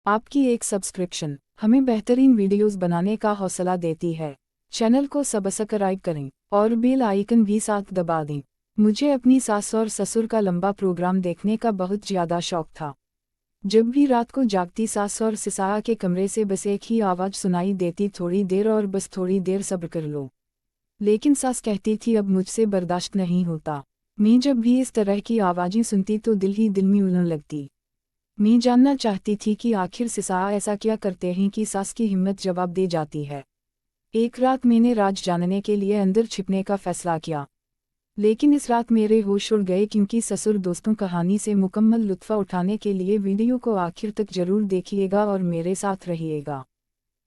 आपकी एक सब्सक्रिप्शन हमें बेहतरीन वीडियोस बनाने का हौसला देती है। चैनल को सब्सक्राइब करें और बेल आइकन भी साथ दबा दें। मुझे अपनी सास और ससुर का लंबा प्रोग्राम देखने का बहुत ज़्यादा शौक था। जब भी रात को जागती सास और सिसारा के कमरे से बस एक ही आवाज़ सुनाई देती, थोड़ी देर और बस थोड़ी देर सब्र कर लो। लेकिन सास कहती थी अब मुझसे बर्दाश्त नहीं होता। मैं जब भी इस तरह की आवाज़ें सुनती तो दिल ही दिल में उलझन लगती। मैं जानना चाहती थी कि आखिर सिसारा ऐसा क्या करते हैं कि सास की हिम्मत जवाब दे जाती है। एक रात मैंने राज जानने के लिए अंदर छिपने का फैसला किया, लेकिन इस रात मेरे होश उड़ गए क्योंकि ससुर दोस्तों कहानी से मुकम्मल लुत्फ़ा उठाने के लिए वीडियो को आखिर तक जरूर देखिएगा और मेरे साथ रहिएगा।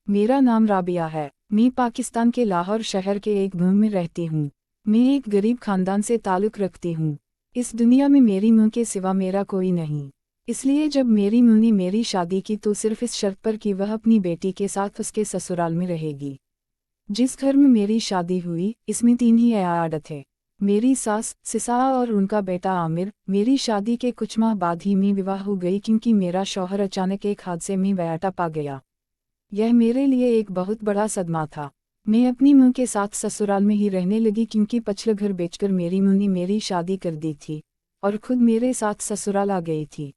मेरा नाम राबिया है। मैं पाकिस्तान के लाहौर शहर के एक गांव में रहती हूँ। मैं एक गरीब खानदान से ताल्लुक़ रखती हूँ। इस दुनिया में मेरी मां के सिवा मेरा कोई नहीं। इसलिए जब मेरी मां ने मेरी शादी की तो सिर्फ इस शर्त पर कि वह अपनी बेटी के साथ उसके ससुराल में रहेगी। जिस घर में मेरी शादी हुई इसमें 3 ही अयाद थे, मेरी सास, सिसारा और उनका बेटा आमिर। मेरी शादी के कुछ माह बाद ही मैं विवाह हो गई क्योंकि मेरा शौहर अचानक एक हादसे में बेटा पा गया। यह मेरे लिए एक बहुत बड़ा सदमा था। मैं अपनी मां के साथ ससुराल में ही रहने लगी क्योंकि पिछले घर बेचकर मेरी मां ने मेरी शादी कर दी थी और खुद मेरे साथ ससुराल आ गई थी।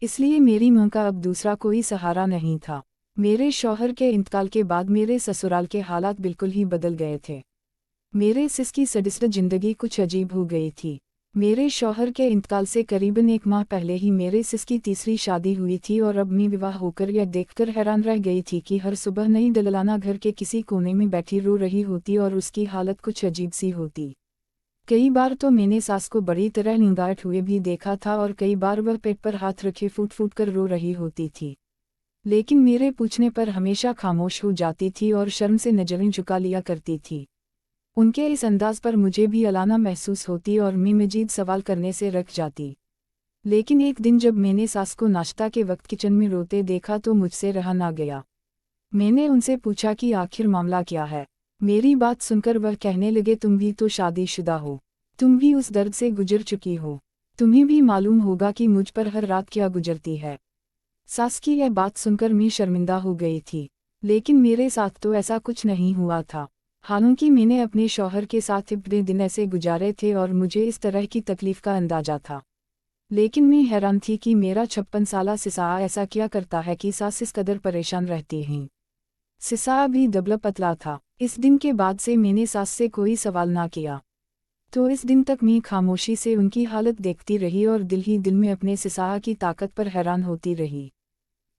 इसलिए मेरी मां का अब दूसरा कोई सहारा नहीं था। मेरे शौहर के इंतकाल के बाद मेरे ससुराल के हालात बिल्कुल ही बदल गए थे। मेरे सिस की सदिस्थ जिंदगी कुछ अजीब हो गई थी। मेरे शौहर के इंतकाल से करीबन 1 माह पहले ही मेरे सिस की तीसरी शादी हुई थी और अब मैं विवाह होकर यह देखकर हैरान रह गई थी कि हर सुबह नई दलाना घर के किसी कोने में बैठी रो रही होती और उसकी हालत कुछ अजीब सी होती। कई बार तो मैंने सास को बड़ी तरह निंगाट हुए भी देखा था और कई बार वह पेट पर हाथ रखे फूट फूट कर रो रही होती थी, लेकिन मेरे पूछने पर हमेशा खामोश हो जाती थी और शर्म से नजरें झुका लिया करती थी। उनके इस अंदाज पर मुझे भी अलाना महसूस होती और मैं मजीद सवाल करने से रख जाती। लेकिन एक दिन जब मैंने सास को नाश्ता के वक्त किचन में रोते देखा तो मुझसे रहा ना गया। मैंने उनसे पूछा कि आखिर मामला क्या है। मेरी बात सुनकर वह कहने लगे, तुम भी तो शादीशुदा हो, तुम भी उस दर्द से गुजर चुकी हो, तुम्हें भी मालूम होगा कि मुझ पर हर रात क्या गुजरती है। सास की यह बात सुनकर मैं शर्मिंदा हो गई थी, लेकिन मेरे साथ तो ऐसा कुछ नहीं हुआ था। हालांकि मैंने अपने शौहर के साथ इतने दिन ऐसे गुजारे थे और मुझे इस तरह की तकलीफ का अंदाजा था। लेकिन मैं हैरान थी कि मेरा 56 साला सिसारा ऐसा क्या करता है कि सास इस कदर परेशान रहती हैं। सिसारा भी दबला पतला था। इस दिन के बाद से मैंने सास से कोई सवाल ना किया। तो इस दिन तक मैं खामोशी से उनकी हालत देखती रही और दिल ही दिल में अपने सिसारा की ताकत पर हैरान होती रही।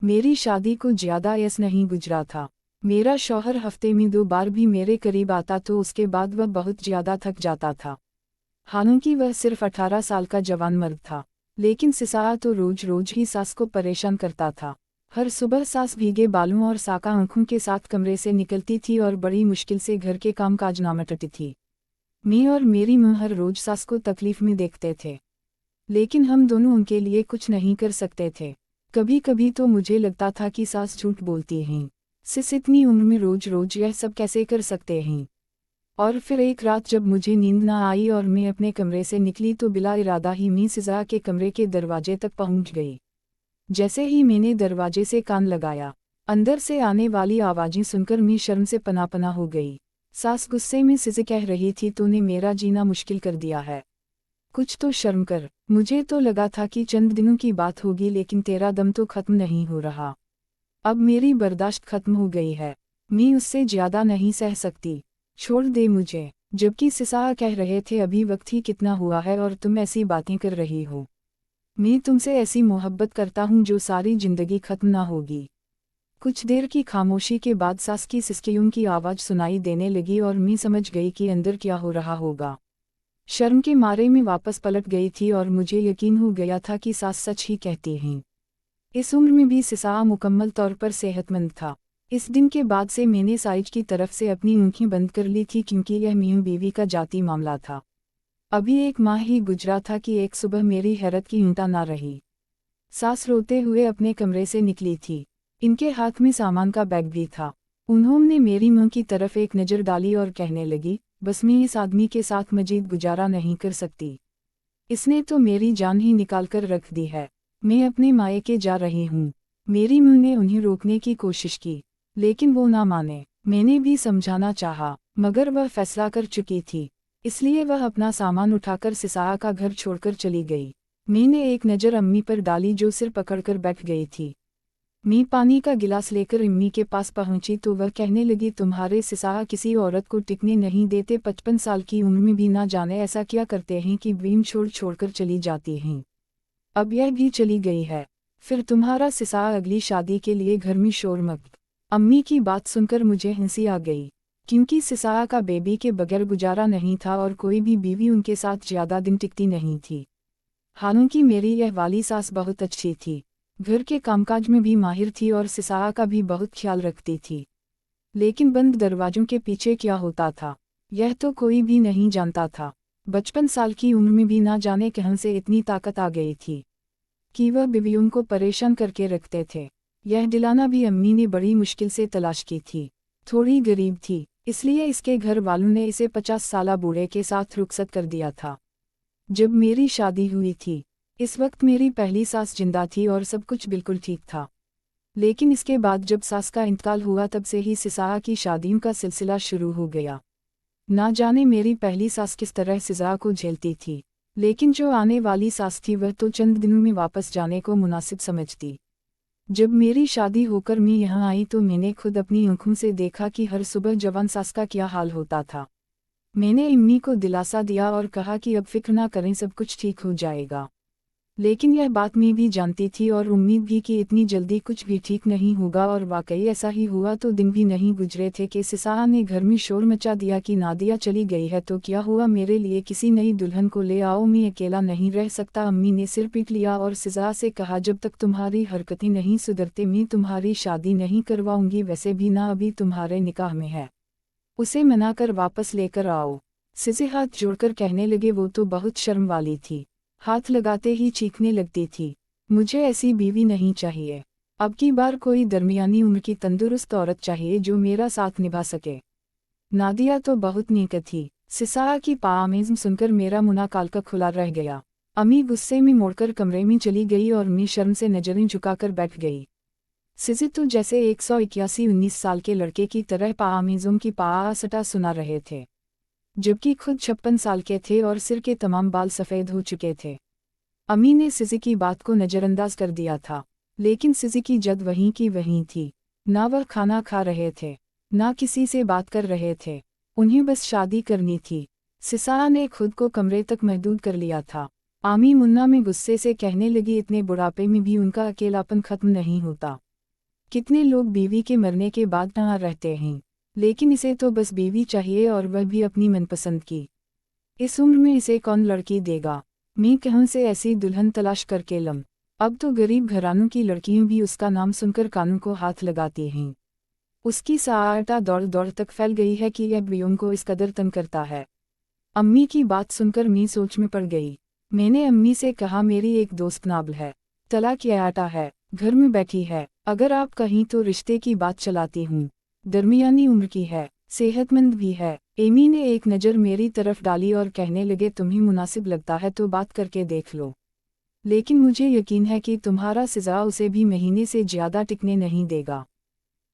मेरी शादी को ज़्यादा यस नहीं गुजरा था। मेरा शौहर हफ्ते में 2 बार भी मेरे करीब आता तो उसके बाद वह बहुत ज़्यादा थक जाता था। हालांकि वह सिर्फ 18 साल का जवान मर्द था, लेकिन सिसारा तो रोज रोज ही सास को परेशान करता था। हर सुबह सास भीगे बालों और साका आंखों के साथ कमरे से निकलती थी और बड़ी मुश्किल से घर के काम काज निपटाती थी। मैं और मेरी मां हर रोज सास को तकलीफ में देखते थे, लेकिन हम दोनों उनके लिए कुछ नहीं कर सकते थे। कभी कभी तो मुझे लगता था कि सास झूठ बोलती हैं, सिस इतनी उम्र में रोज रोज यह सब कैसे कर सकते हैं। और फिर एक रात जब मुझे नींद ना आई और मैं अपने कमरे से निकली तो बिला इरादा ही मैं सिसारा के कमरे के दरवाजे तक पहुंच गई। जैसे ही मैंने दरवाजे से कान लगाया, अंदर से आने वाली आवाज़ें सुनकर मैं शर्म से पना हो गई। सास गुस्से में सिसे कह रही थी, तूने मेरा जीना मुश्किल कर दिया है, कुछ तो शर्म कर। मुझे तो लगा था कि चंद दिनों की बात होगी, लेकिन तेरा दम तो खत्म नहीं हो रहा। अब मेरी बर्दाश्त खत्म हो गई है, मैं उससे ज़्यादा नहीं सह सकती, छोड़ दे मुझे। जबकि सिसारा कह रहे थे, अभी वक्त ही कितना हुआ है और तुम ऐसी बातें कर रही हो। मैं तुमसे ऐसी मोहब्बत करता हूँ जो सारी जिंदगी खत्म ना होगी। कुछ देर की खामोशी के बाद सास की सिसकियों की आवाज़ सुनाई देने लगी और मैं समझ गई कि अंदर क्या हो रहा होगा। शर्म के मारे मैं वापस पलट गई थी और मुझे यकीन हो गया था कि सास सच ही कहती हैं। इस उम्र में भी सिसारा मुकम्मल तौर पर सेहतमंद था। इस दिन के बाद से मैंने साइज की तरफ से अपनी आंखें बंद कर ली थी क्योंकि यह मियां बीवी का जाती मामला था। अभी 1 माह ही गुजरा था कि एक सुबह मेरी हैरत की इंतहा ना रही। सास रोते हुए अपने कमरे से निकली थी। इनके हाथ में सामान का बैग भी था। उन्होंने मेरी मां की तरफ एक नज़र डाली और कहने लगी, बस मैं इस आदमी के साथ मजीद गुजारा नहीं कर सकती। इसने तो मेरी जान ही निकाल कर रख दी है। मैं अपने मायके जा रही हूँ। मेरी मां ने उन्हें रोकने की कोशिश की, लेकिन वो ना माने। मैंने भी समझाना चाहा, मगर वह फैसला कर चुकी थी, इसलिए वह अपना सामान उठाकर सिसाआ का घर छोड़कर चली गई। मैंने एक नज़र अम्मी पर डाली जो सिर पकड़कर बैठ गई थी। मैं पानी का गिलास लेकर अम्मी के पास पहुंची तो वह कहने लगी, तुम्हारे सिसाआ किसी औरत को टिकने नहीं देते, 55 साल की उम्र में भी ना जाने ऐसा क्या करते हैं कि बीम छोड़कर चली जाती हैं। अब यह भी चली गई है, फिर तुम्हारा सिसाआ अगली शादी के लिए घर में शोर मत। अम्मी की बात सुनकर मुझे हंसी आ गई, क्योंकि सिसाआ का बेबी के बगैर गुजारा नहीं था और कोई भी बीवी उनके साथ ज़्यादा दिन टिकती नहीं थी। हालांकि मेरी यह वाली सास बहुत अच्छी थी, घर के कामकाज में भी माहिर थी और सिसाआ का भी बहुत ख्याल रखती थी। लेकिन बंद दरवाजों के पीछे क्या होता था, यह तो कोई भी नहीं जानता था। 55 साल की उम्र में भी ना जाने कहां से इतनी ताकत आ गई थी कि वह बीवियों को परेशान करके रखते थे। यह दिलाना भी अम्मी ने बड़ी मुश्किल से तलाश की थी। थोड़ी गरीब थी, इसलिए इसके घर वालों ने इसे 50 साला बूढ़े के साथ रुखसत कर दिया था। जब मेरी शादी हुई थी, इस वक्त मेरी पहली सास जिंदा थी और सब कुछ बिल्कुल ठीक था। लेकिन इसके बाद जब सास का इंतकाल हुआ तब से ही सिसाआ की शादियों का सिलसिला शुरू हो गया। ना जाने मेरी पहली सास किस तरह सिसाआ को झेलती थी, लेकिन जो आने वाली सास थी वह तो चंद दिनों में वापस जाने को मुनासिब समझती। जब मेरी शादी होकर मैं यहाँ आई तो मैंने खुद अपनी आंखों से देखा कि हर सुबह जवान सास का क्या हाल होता था। मैंने अम्मी को दिलासा दिया और कहा कि अब फिक्र ना करें, सब कुछ ठीक हो जाएगा। लेकिन यह बात मैं भी जानती थी और उम्मीद भी कि इतनी जल्दी कुछ भी ठीक नहीं होगा, और वाकई ऐसा ही हुआ। तो दिन भी नहीं गुजरे थे कि सिसाआ ने घर में शोर मचा दिया कि नादिया चली गई है तो क्या हुआ, मेरे लिए किसी नई दुल्हन को ले आओ, मैं अकेला नहीं रह सकता। अम्मी ने सिर पीट लिया और सिसाआ से कहा, जब तक तुम्हारी हरकतें नहीं सुधरते मैं तुम्हारी शादी नहीं करवाऊंगी, वैसे भी ना अभी तुम्हारे निकाह में है, उसे मनाकर वापस लेकर आओ। सिसे हाथ जोड़कर कहने लगे, वो तो बहुत शर्म वाली थी, हाथ लगाते ही चीखने लगती थी। मुझे ऐसी बीवी नहीं चाहिए, अब की बार कोई दरमियानी उम्र की तंदुरुस्त औरत चाहिए जो मेरा साथ निभा सके। नादिया तो बहुत नेक थी। सिसाआ की पाआमेज़ सुनकर मेरा मुंह काल का खुला रह गया। अम्मी गुस्से में मोड़कर कमरे में चली गई और मैं शर्म से नजरें झुकाकर बैठ गई। सिजे तो जैसे 181-19 साल के लड़के की तरह पाआमेज़ों की पाआसटा सुना रहे थे, जबकि खुद 56 साल के थे और सिर के तमाम बाल सफ़ेद हो चुके थे। अम्मी ने सिजे की बात को नज़रअंदाज कर दिया था, लेकिन सिजे की जद वहीं की वहीं थी। ना वह खाना खा रहे थे, ना किसी से बात कर रहे थे, उन्हें बस शादी करनी थी। सिसाआ ने खुद को कमरे तक महदूद कर लिया था। आमी मुन्ना में गुस्से से कहने लगी, इतने बुढ़ापे में भी उनका अकेलापन खत्म नहीं होता। कितने लोग बीवी के मरने के बाद यहाँ रहते हैं, लेकिन इसे तो बस बीवी चाहिए और वह भी अपनी मनपसंद की। इस उम्र में इसे कौन लड़की देगा, मैं कहाँ से ऐसी दुल्हन तलाश करके लम। अब तो गरीब घरानों की लड़कियां भी उसका नाम सुनकर कानों को हाथ लगाती हैं। उसकी सहायता दौड़ दौड़ तक फैल गई है कि यह बीवियों को इस कदर तंग करता है। अम्मी की बात सुनकर मैं सोच में पड़ गई। मैंने अम्मी से कहा, मेरी एक दोस्त नाबल है, तलाक याटा है, घर में बैठी है, अगर आप कहीं तो रिश्ते की बात चलाती हूँ। दरमियानी उम्र की है, सेहतमंद भी है। एमी ने एक नज़र मेरी तरफ डाली और कहने लगे, तुम्हें मुनासिब लगता है तो बात करके देख लो, लेकिन मुझे यकीन है कि तुम्हारा सिजा उसे भी महीने से ज़्यादा टिकने नहीं देगा।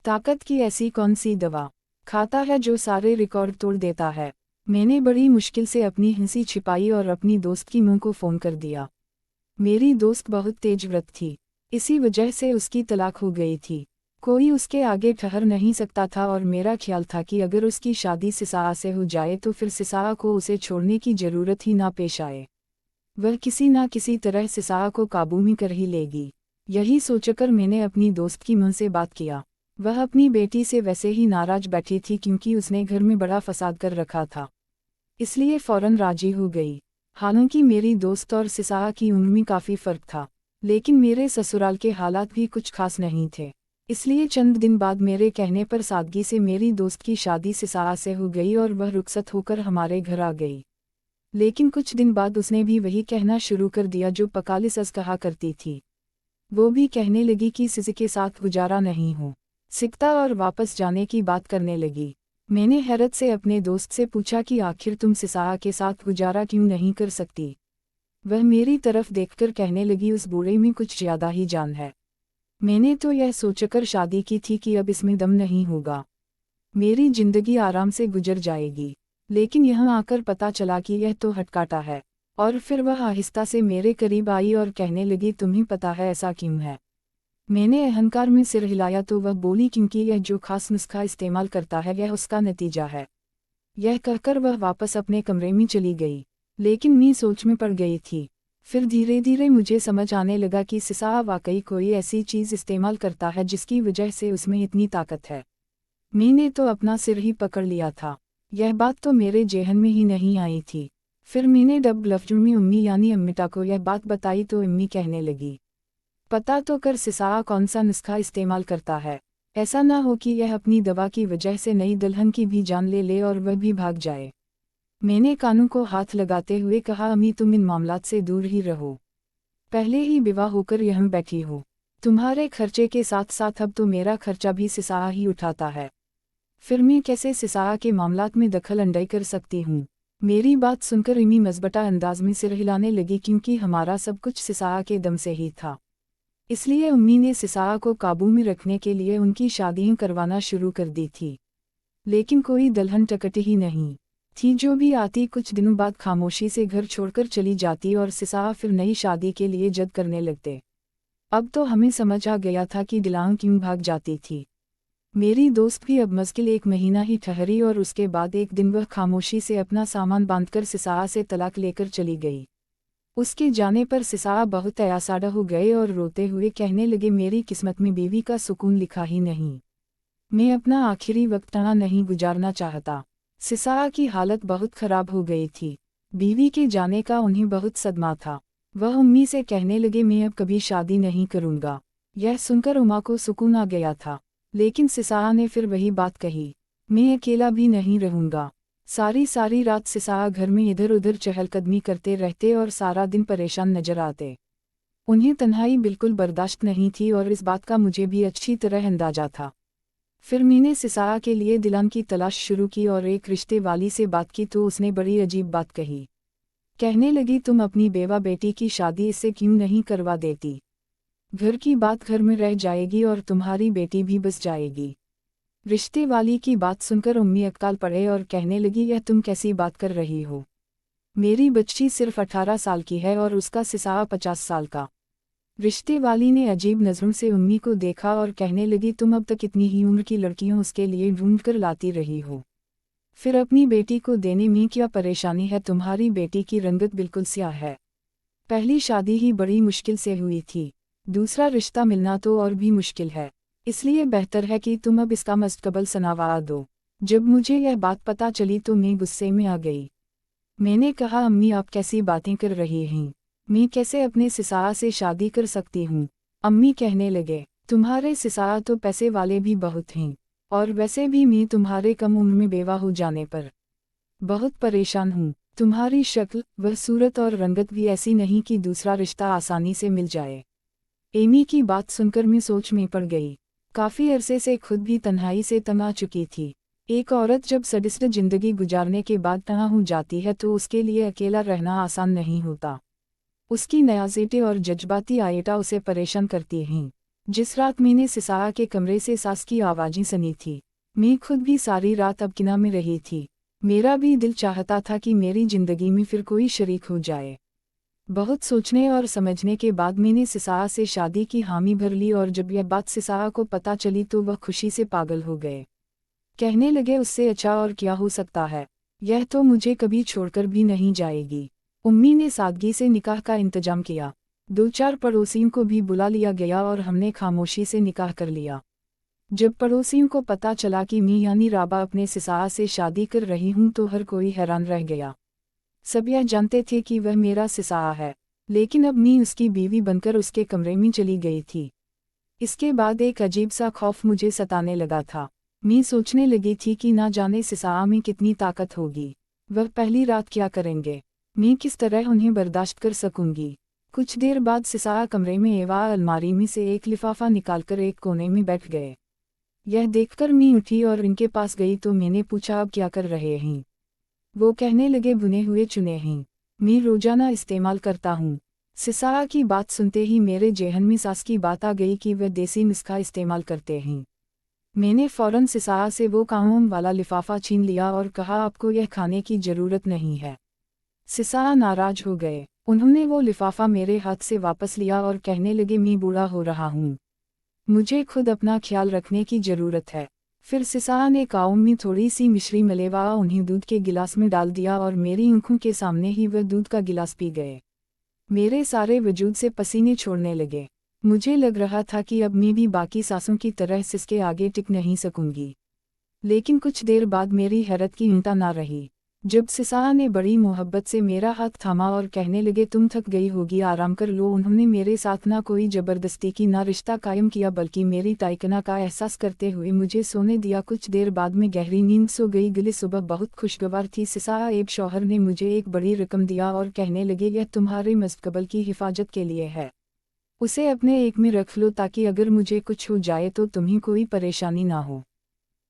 ताकत की ऐसी कौन सी दवा खाता है जो सारे रिकॉर्ड तोड़ देता है। मैंने बड़ी मुश्किल से अपनी हंसी छिपाई और अपनी दोस्त की मुंह को फ़ोन कर दिया। मेरी दोस्त बहुत तेज व्रत थी, इसी वजह से उसकी तलाक हो गई थी। कोई उसके आगे ठहर नहीं सकता था और मेरा ख्याल था कि अगर उसकी शादी सिसाआ से हो जाए तो फिर सिसाआ को उसे छोड़ने की ज़रूरत ही ना पेश आए। वह किसी ना किसी तरह सिसाआ को काबू में कर ही लेगी। यही सोचकर मैंने अपनी दोस्त की मुंह से बात किया। वह अपनी बेटी से वैसे ही नाराज बैठी थी क्योंकि उसने घर में बड़ा फसाद कर रखा था, इसलिए फ़ौरन राजी हो गई। हालांकि मेरी दोस्त और सिसाआ की उम्र में काफ़ी फ़र्क था, लेकिन मेरे ससुराल के हालात भी कुछ खास नहीं थे, इसलिए चंद दिन बाद मेरे कहने पर सादगी से मेरी दोस्त की शादी सिसाआ से हो गई और वह रुखसत होकर हमारे घर आ गई। लेकिन कुछ दिन बाद उसने भी वही कहना शुरू कर दिया जो पकालिसस कहा करती थी। वो भी कहने लगी कि सिजे के साथ गुजारा नहीं हो सकता और वापस जाने की बात करने लगी। मैंने हैरत से अपने दोस्त से पूछा कि आखिर तुम सिसाआ के साथ गुजारा क्यों नहीं कर सकती। वह मेरी तरफ देखकर कहने लगी, उस बूढ़े में कुछ ज़्यादा ही जान है। मैंने तो यह सोचकर शादी की थी कि अब इसमें दम नहीं होगा, मेरी जिंदगी आराम से गुजर जाएगी। लेकिन यहाँ आकर पता चला कि यह तो हटकाटा है। और फिर वह आहिस्ता से मेरे करीब आई और कहने लगी, तुम्हें पता है ऐसा क्यों है? मैंने अहंकार में सिर हिलाया तो वह बोली, क्योंकि यह जो खास नुस्खा इस्तेमाल करता है यह उसका नतीजा है। यह कहकर वह वापस अपने कमरे में चली गई। लेकिन मैं सोच में पड़ गई थी। फिर धीरे धीरे मुझे समझ आने लगा कि सिसाआ वाकई कोई ऐसी चीज़ इस्तेमाल करता है जिसकी वजह से उसमें इतनी ताकत है। मैंने तो अपना सिर ही पकड़ लिया था। यह बात तो मेरे जेहन में ही नहीं आई थी। फिर मैंने जब लफ्ज़ों में उम्मी यानी अम्मिटा को यह बात बताई तो अम्मी कहने लगी, पता तो कर सिसाआ कौन सा नुस्खा इस्तेमाल करता है। ऐसा ना हो कि यह अपनी दवा की वजह से नई दुल्हन की भी जान ले ले और वह भी भाग जाए। मैंने कानों को हाथ लगाते हुए कहा, अम्मी तुम इन मामलात से दूर ही रहो। पहले ही विवाह होकर यहाँ बैठी हो। तुम्हारे खर्चे के साथ साथ अब तो मेरा खर्चा भी सिसाआ ही उठाता है। फिर मैं कैसे सिसाआ के मामलात में दखल अंदाज़ी कर सकती हूँ? मेरी बात सुनकर अम्मी मज़बटा अंदाज में सिर हिलाने लगी, क्योंकि हमारा सब कुछ सिसाआ के दम से ही था। इसलिए अम्मी ने सिसाआ को काबू में रखने के लिए उनकी शादियां करवाना शुरू कर दी थी। लेकिन कोई दुल्हन टकटी ही नहीं थी। जो भी आती कुछ दिनों बाद खामोशी से घर छोड़कर चली जाती और सिसाआ फिर नई शादी के लिए जद करने लगते। अब तो हमें समझ आ गया था कि दिलांग क्यों भाग जाती थी। मेरी दोस्त भी अब मुश्किल 1 महीना ही ठहरी और उसके बाद एक दिन वह खामोशी से अपना सामान बांधकर सिसाआ से तलाक लेकर चली गई। उसके जाने पर सिसाआ बहुत अयासाड़ा हो गए और रोते हुए कहने लगे, मेरी किस्मत में बीवी का सुकून लिखा ही नहीं। मैं अपना आखिरी वक्त तहाँ नहीं गुजारना चाहता। सिसाआ की हालत बहुत खराब हो गई थी। बीवी के जाने का उन्हें बहुत सदमा था। वह अम्मी से कहने लगे, मैं अब कभी शादी नहीं करूँगा। यह सुनकर उमा को सुकून आ गया था। लेकिन सिसाआ ने फिर वही बात कही, मैं अकेला भी नहीं रहूँगा। सारी रात सिसाआ घर में इधर उधर चहलकदमी करते रहते और सारा दिन परेशान नजर आते। उन्हें तन्हाई बिल्कुल बर्दाश्त नहीं थी और इस बात का मुझे भी अच्छी तरह अंदाजा था। फिर मैंने सिसाआ के लिए दिलान की तलाश शुरू की और एक रिश्ते वाली से बात की तो उसने बड़ी अजीब बात कही। कहने लगी, तुम अपनी बेवा बेटी की शादी इससे क्यों नहीं करवा देती? घर की बात घर में रह जाएगी और तुम्हारी बेटी भी बस जाएगी। रिश्ते वाली की बात सुनकर अम्मी अक्काल पड़े और कहने लगी, यह तुम कैसी बात कर रही हो? मेरी बच्ची सिर्फ 18 साल की है और उसका सिसाआ 50 साल का। रिश्ते वाली ने अजीब नज़रों से अम्मी को देखा और कहने लगी, तुम अब तक इतनी ही उम्र की लड़कियों उसके लिए ढूंढ कर लाती रही हो। फिर अपनी बेटी को देने में क्या परेशानी है? तुम्हारी बेटी की रंगत बिल्कुल स्याह है। पहली शादी ही बड़ी मुश्किल से हुई थी, दूसरा रिश्ता मिलना तो और भी मुश्किल है। इसलिए बेहतर है कि तुम अब इसका मुस्तकबिल सनवार दो। जब मुझे यह बात पता चली तो मैं गुस्से में आ गई। मैंने कहा, अम्मी आप कैसी बातें कर रही हैं? मैं कैसे अपने सिसाआ से शादी कर सकती हूँ? अम्मी कहने लगे, तुम्हारे सिसाआ तो पैसे वाले भी बहुत हैं, और वैसे भी मैं तुम्हारे कम उम्र में बेवा हो जाने पर बहुत परेशान हूँ। तुम्हारी शक्ल वह सूरत और रंगत भी ऐसी नहीं कि दूसरा रिश्ता आसानी से मिल जाए। एमी की बात सुनकर मैं सोच में पड़ गई। काफ़ी अरसे से खुद भी तन्हाई से तंग आ चुकी थी। एक औरत जब सडिस्ट जिंदगी गुजारने के बाद तन्हा हो जाती है तो उसके लिए अकेला रहना आसान नहीं होता। उसकी नयाज़ेटे और जज्बाती आयटा उसे परेशान करती हैं। जिस रात मैंने सिसाआ के कमरे से सास की आवाज़ें सुनी थी, मैं खुद भी सारी रात अबकिना में रही थी। मेरा भी दिल चाहता था कि मेरी ज़िंदगी में फिर कोई शरीक हो जाए। बहुत सोचने और समझने के बाद मैंने सिसाआ से शादी की हामी भर ली और जब यह बात सिसाआ को पता चली तो वह खुशी से पागल हो गए। कहने लगे, उससे अच्छा और क्या हो सकता है? यह तो मुझे कभी छोड़कर भी नहीं जाएगी। उम्मी ने सादगी से निकाह का इंतजाम किया। 2-4 पड़ोसियों को भी बुला लिया गया और हमने खामोशी से निकाह कर लिया। जब पड़ोसियों को पता चला कि मैं यानी राबा अपने सिसाआ से शादी कर रही हूँ तो हर कोई हैरान रह गया। सब यह जानते थे कि वह मेरा सिसाआ है, लेकिन अब मैं उसकी बीवी बनकर उसके कमरे में चली गई थी। इसके बाद एक अजीब सा खौफ मुझे सताने लगा था। मैं सोचने लगी थी कि ना जाने सिसाआ में कितनी ताकत होगी। वह पहली रात क्या करेंगे? मैं किस तरह उन्हें बर्दाश्त कर सकूंगी? कुछ देर बाद सिसाआ कमरे में एवा अलमारी में से एक लिफाफा निकालकर एक कोने में बैठ गए। यह देखकर मैं उठी और इनके पास गई तो मैंने पूछा, अब क्या कर रहे हैं? वो कहने लगे, बुने हुए चुने हैं। मैं रोजाना इस्तेमाल करता हूँ। सिसारा की बात सुनते ही मेरे जेहन में सास की बात आ गई कि वह देसी नुस्खा इस्तेमाल करते हैं। मैंने फौरन सिसारा से वो कामों वाला लिफाफा छीन लिया और कहा, आपको यह खाने की जरूरत नहीं है। सिसारा नाराज हो गए। उन्होंने वो लिफाफा मेरे हाथ से वापस लिया और कहने लगे, मैं बूढ़ा हो रहा हूँ, मुझे खुद अपना ख्याल रखने की जरूरत है। फिर सिसारा ने काऊ में थोड़ी सी मिश्री मिलेवा उन्हें दूध के गिलास में डाल दिया और मेरी आंखों के सामने ही वह दूध का गिलास पी गए। मेरे सारे वजूद से पसीने छोड़ने लगे। मुझे लग रहा था कि अब मैं भी बाकी सासों की तरह सिसके आगे टिक नहीं सकूंगी। लेकिन कुछ देर बाद मेरी हैरत की इंतहा ना रही जब सिसारा ने बड़ी मोहब्बत से मेरा हाथ थामा और कहने लगे, तुम थक गई होगी, आराम कर लो। उन्होंने मेरे साथ ना कोई जबरदस्ती की ना रिश्ता कायम किया, बल्कि मेरी टाइकना का एहसास करते हुए मुझे सोने दिया। कुछ देर बाद में गहरी नींद सो गई। अगली सुबह बहुत खुशगवार थी। सिसारा एब शौहर ने मुझे एक बड़ी रकम दिया और कहने लगे, यह तुम्हारे मुस्तकबिल की हिफाजत के लिए है, उसे अपने एक में रख लो ताकि अगर मुझे कुछ हो जाए तो तुम्हें कोई परेशानी ना हो।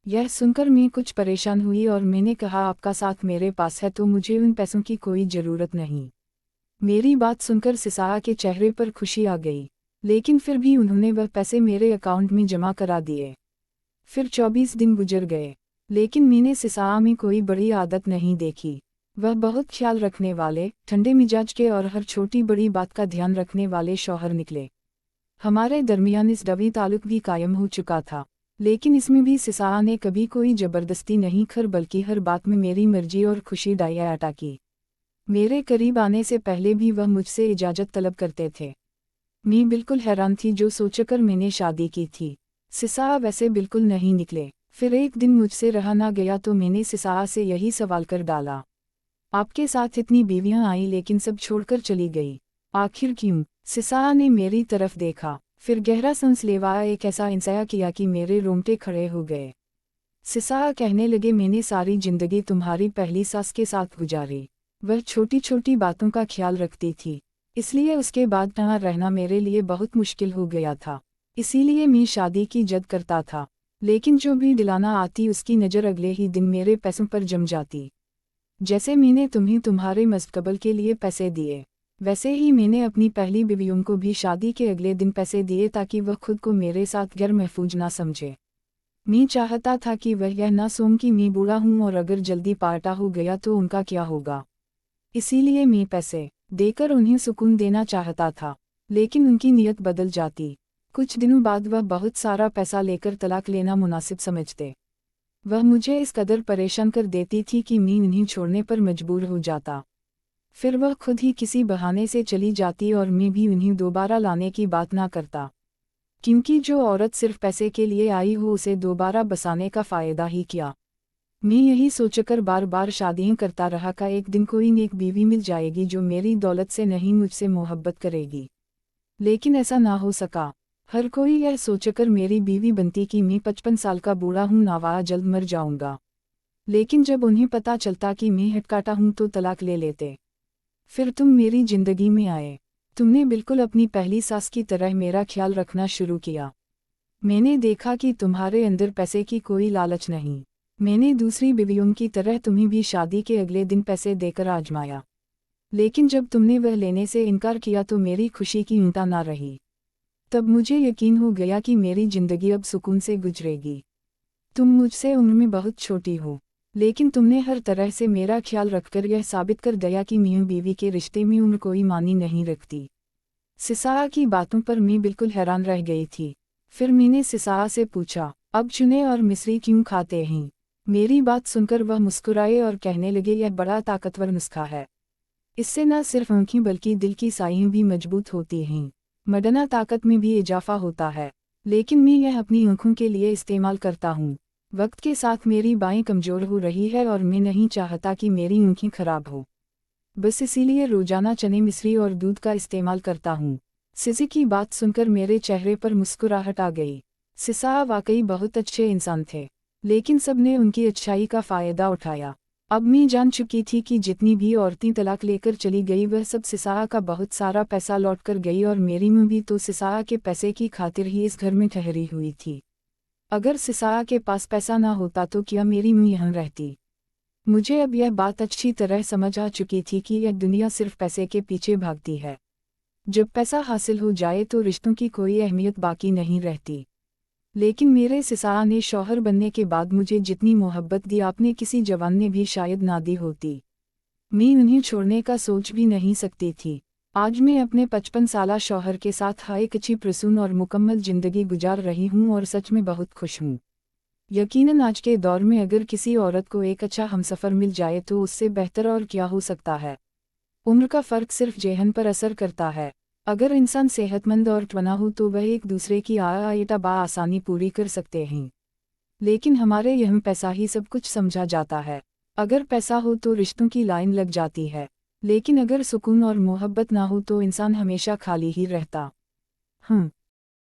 यह सुनकर मैं कुछ परेशान हुई और मैंने कहा, आपका साथ मेरे पास है तो मुझे उन पैसों की कोई ज़रूरत नहीं। मेरी बात सुनकर सिसारा के चेहरे पर खुशी आ गई, लेकिन फिर भी उन्होंने वह पैसे मेरे अकाउंट में जमा करा दिए। फिर 24 दिन गुजर गए, लेकिन मैंने सिसारा में कोई बड़ी आदत नहीं देखी। वह बहुत ख्याल रखने वाले, ठंडे मिजाज के और हर छोटी बड़ी बात का ध्यान रखने वाले शौहर निकले। हमारे दरमियान इस दबी ताल्लुक भी कायम हो चुका था, लेकिन इसमें भी सिसारा ने कभी कोई जबरदस्ती नहीं कर, बल्कि हर बात में मेरी मर्जी और खुशी डाया की। मेरे करीब आने से पहले भी वह मुझसे इजाज़त तलब करते थे। मैं बिल्कुल हैरान थी जो सोचकर मैंने शादी की थी। सिसारा वैसे बिल्कुल नहीं निकले। फिर एक दिन मुझसे रहा ना गया तो मैंने सिसारा से यही सवाल कर डाला, आपके साथ इतनी बीवियां आई लेकिन सब छोड़कर चली गई, आखिर क्यों? सिसारा ने मेरी तरफ देखा, फिर गहरा सांस लेवा एक ऐसा इंसाया किया कि मेरे रोंगटे खड़े हो गए। सिसारा कहने लगे, मैंने सारी जिंदगी तुम्हारी पहली सास के साथ गुजारी। वह छोटी छोटी बातों का ख्याल रखती थी, इसलिए उसके बाद यहाँ रहना मेरे लिए बहुत मुश्किल हो गया था। इसीलिए मैं शादी की जद करता था, लेकिन जो भी दिलाना आती उसकी नज़र अगले ही दिन मेरे पैसों पर जम जाती। जैसे मैंने तुम्हें तुम्हारे मुस्तकबिल के लिए पैसे दिए, वैसे ही मैंने अपनी पहली बीवियों को भी शादी के अगले दिन पैसे दिए ताकि वह खुद को मेरे साथ गैर महफूज ना समझे। मैं चाहता था कि वह यह ना सोच कि मैं बूढ़ा हूँ और अगर जल्दी पार्टा हो गया तो उनका क्या होगा। इसीलिए मैं पैसे देकर उन्हें सुकून देना चाहता था, लेकिन उनकी नीयत बदल जाती। कुछ दिनों बाद वह बहुत सारा पैसा लेकर तलाक लेना मुनासिब समझते। वह मुझे इस कदर परेशान कर देती थी कि मैं उन्हें छोड़ने पर मजबूर हो जाता। फिर वह खुद ही किसी बहाने से चली जाती और मैं भी उन्हें दोबारा लाने की बात ना करता, क्योंकि जो औरत सिर्फ पैसे के लिए आई हो उसे दोबारा बसाने का फ़ायदा ही क्या। मैं यही सोचकर बार बार शादियां करता रहा कि एक दिन कोई नेक बीवी मिल जाएगी जो मेरी दौलत से नहीं मुझसे मोहब्बत करेगी, लेकिन ऐसा ना हो सका। हर कोई यह सोचकर मेरी बीवी बनती कि मैं 55 साल का बूढ़ा हूँ, नावा जल्द मर जाऊंगा। लेकिन जब उन्हें पता चलता कि मैं हटकाटा हूँ तो तलाक ले लेते। फिर तुम मेरी जिंदगी में आए। तुमने बिल्कुल अपनी पहली सास की तरह मेरा ख्याल रखना शुरू किया। मैंने देखा कि तुम्हारे अंदर पैसे की कोई लालच नहीं। मैंने दूसरी बीवियों की तरह तुम्हें भी शादी के अगले दिन पैसे देकर आजमाया, लेकिन जब तुमने वह लेने से इनकार किया तो मेरी खुशी की इंतहा ना रही। तब मुझे यकीन हो गया कि मेरी जिंदगी अब सुकून से गुजरेगी। तुम मुझसे उम्र में बहुत छोटी हो, लेकिन तुमने हर तरह से मेरा ख्याल रखकर यह साबित कर दिया कि मियां बीवी के रिश्ते में उम्र कोई मानी नहीं रखती। सिसारा की बातों पर मैं बिल्कुल हैरान रह गई थी। फिर मैंने सिसारा से पूछा, अब चुने और मिश्री क्यों खाते हैं? मेरी बात सुनकर वह मुस्कुराए और कहने लगे, यह बड़ा ताकतवर नुस्खा है। इससे न सिर्फ आंखें बल्कि दिल की साइयां भी मजबूत होती हैं, मदना ताकत में भी इजाफा होता है। लेकिन मैं यह अपनी आंखों के लिए इस्तेमाल करता हूँ। वक्त के साथ मेरी बाएं कमज़ोर हो रही है और मैं नहीं चाहता कि मेरी आंखें खराब हो, बस इसीलिए रोजाना चने मिश्री और दूध का इस्तेमाल करता हूँ। सिसी की बात सुनकर मेरे चेहरे पर मुस्कुराहट आ गई। सिसारा वाकई बहुत अच्छे इंसान थे, लेकिन सबने उनकी अच्छाई का फ़ायदा उठाया। अब मैं जान चुकी थी कि जितनी भी औरतें तलाक लेकर चली गई वह सब सिसारा का बहुत सारा पैसा लौट कर गई और मेरी मां भी तो सिसारा के पैसे की खातिर ही इस घर में ठहरी हुई थी। अगर सिसारा के पास पैसा ना होता तो क्या मेरी मां यहाँ रहती? मुझे अब यह बात अच्छी तरह समझ आ चुकी थी कि यह दुनिया सिर्फ पैसे के पीछे भागती है। जब पैसा हासिल हो जाए तो रिश्तों की कोई अहमियत बाकी नहीं रहती। लेकिन मेरे सिसार ने शौहर बनने के बाद मुझे जितनी मोहब्बत दी आपने किसी जवान ने भी शायद ना दी होती। मैं उन्हें छोड़ने का सोच भी नहीं सकती थी। आज मैं अपने 55 साला शौहर के साथ एक अच्छी प्रसून और मुकम्मल ज़िंदगी गुजार रही हूँ और सच में बहुत खुश हूँ। यकीनन आज के दौर में अगर किसी औरत को एक अच्छा हमसफ़र मिल जाए तो उससे बेहतर और क्या हो सकता है। उम्र का फ़र्क सिर्फ जेहन पर असर करता है। अगर इंसान सेहतमंद और ट्वना हो तो वह एक दूसरे की आयता आसानी पूरी कर सकते हैं। लेकिन हमारे यहाँ पैसा ही सब कुछ समझा जाता है। अगर पैसा हो तो रिश्तों की लाइन लग जाती है, लेकिन अगर सुकून और मोहब्बत ना हो तो इंसान हमेशा खाली ही रहता।